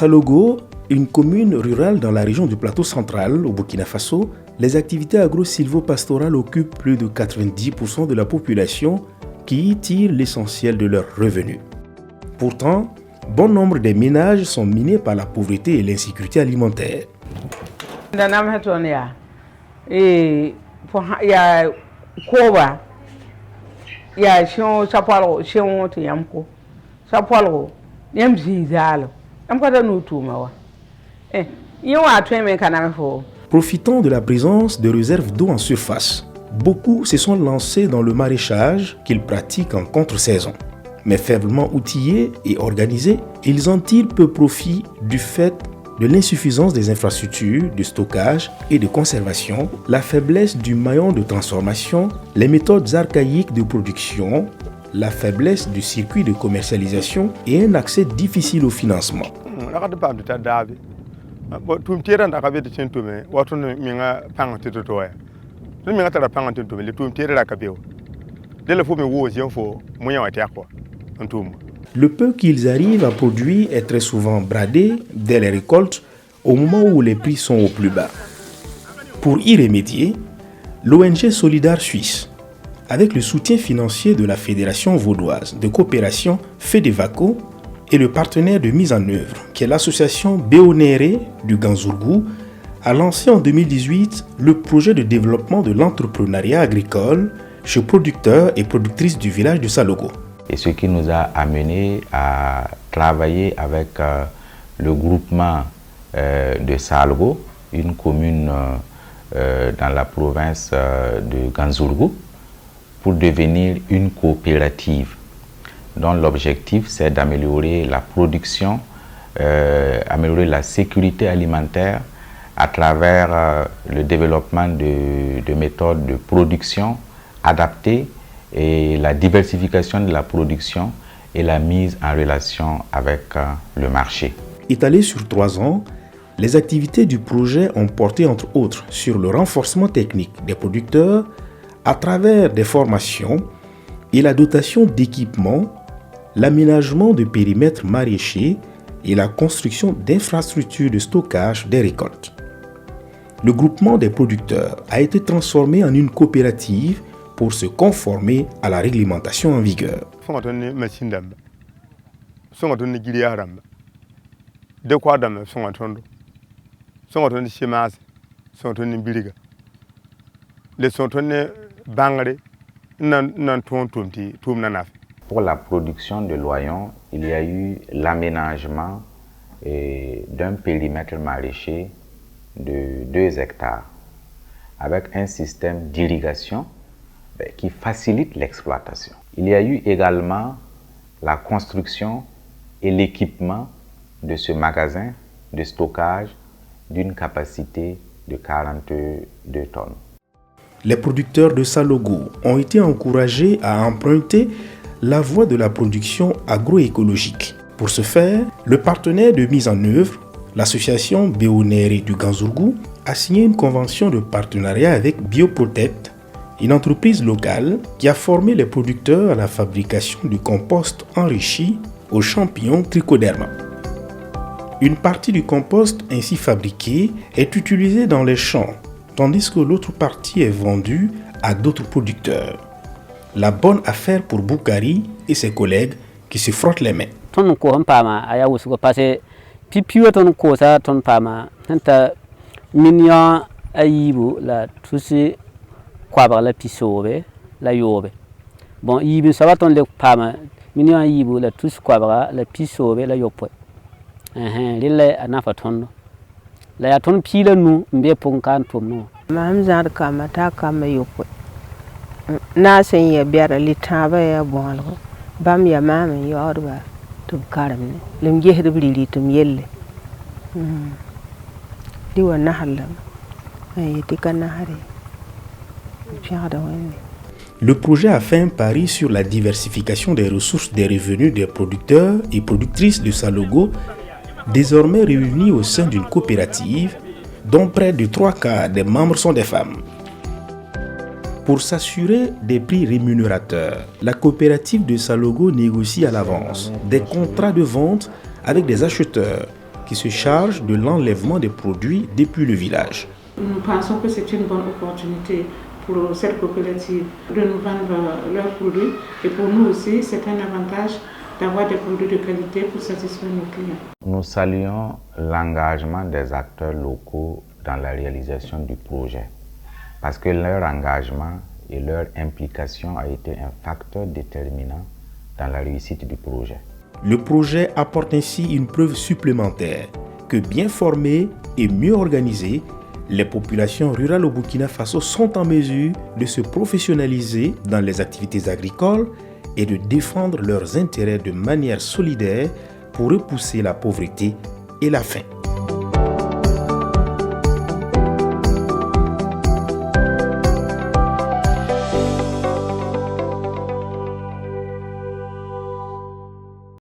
Salogo, une commune rurale dans la région du plateau central au Burkina Faso, les activités agro-silvopastorales occupent plus de 90% de la population qui y tire l'essentiel de leurs revenus. Pourtant, bon nombre des ménages sont minés par la pauvreté et l'insécurité alimentaire. Profitant de la présence de réserves d'eau en surface, beaucoup se sont lancés dans le maraîchage qu'ils pratiquent en contre-saison. Mais faiblement outillés et organisés, ils en tirent peu profit du fait de l'insuffisance des infrastructures de stockage et de conservation, la faiblesse du maillon de transformation, les méthodes archaïques de production, la faiblesse du circuit de commercialisation et un accès difficile au financement. Le peu qu'ils arrivent à produire est très souvent bradé dès les récoltes au moment où les prix sont au plus bas. Pour y remédier, l'ONG Solidar Suisse, avec le soutien financier de la Fédération vaudoise de coopération FEDEVACO et le partenaire de mise en œuvre, qui est l'association Béonéré du Ganzourgou, a lancé en 2018 le projet de développement de l'entrepreneuriat agricole chez producteurs et productrices du village de Salogo. Et ce qui nous a amené à travailler avec le groupement de Salogo, une commune dans la province de Ganzourgou, pour devenir une coopérative dont l'objectif c'est d'améliorer la production, améliorer la sécurité alimentaire à travers le développement de méthodes de production adaptées et la diversification de la production et la mise en relation avec le marché. Étalées sur 3 ans, les activités du projet ont porté entre autres sur le renforcement technique des producteurs à travers des formations et la dotation d'équipements, l'aménagement de périmètres maraîchers et la construction d'infrastructures de stockage des récoltes. Le groupement des producteurs a été transformé en une coopérative pour se conformer à la réglementation en vigueur. Pour la production de l'oignon, il y a eu l'aménagement d'un périmètre maraîcher de 2 hectares avec un système d'irrigation qui facilite l'exploitation. Il y a eu également la construction et l'équipement de ce magasin de stockage d'une capacité de 42 tonnes. Les producteurs de Salogo ont été encouragés à emprunter la voie de la production agroécologique. Pour ce faire, le partenaire de mise en œuvre, l'association Béonéré du Ganzourgou, a signé une convention de partenariat avec Bioprotect, une entreprise locale qui a formé les producteurs à la fabrication du compost enrichi aux champignons Trichoderma. Une partie du compost ainsi fabriqué est utilisée dans les champs, tandis que l'autre partie est vendue à d'autres producteurs. La bonne affaire pour Boukari et ses collègues qui se frottent les mains. Bon, il ça va ton le pama, mignon yibu la tous quabra, la pissobe la yopo. Lille anafaton. La ton pile nous, mbé ponkan pour nous. Mamzar kamata kama yopo. Na senya biara litaba ya bongo. Bam ya mama yorba tum karam. Lim jehri tum yelle. Diwa nahalam. Ay tika nahari. Fiada wani. Le projet a fait un pari sur la diversification des ressources des revenus des producteurs et productrices de Salogo, désormais réunis au sein d'une coopérative dont près de 3/4 des membres sont des femmes. Pour s'assurer des prix rémunérateurs, la coopérative de Salogo négocie à l'avance des contrats de vente avec des acheteurs qui qui se charge de l'enlèvement des produits depuis le village. Nous pensons que c'est une bonne opportunité pour cette coopérative de nous vendre leurs produits et pour nous aussi c'est un avantage d'avoir des produits de qualité pour satisfaire nos clients. Nous saluons l'engagement des acteurs locaux dans la réalisation du projet parce que leur engagement et leur implication a été un facteur déterminant dans la réussite du projet. Le projet apporte ainsi une preuve supplémentaire que bien formées et mieux organisées, les populations rurales au Burkina Faso sont en mesure de se professionnaliser dans les activités agricoles et de défendre leurs intérêts de manière solidaire pour repousser la pauvreté et la faim.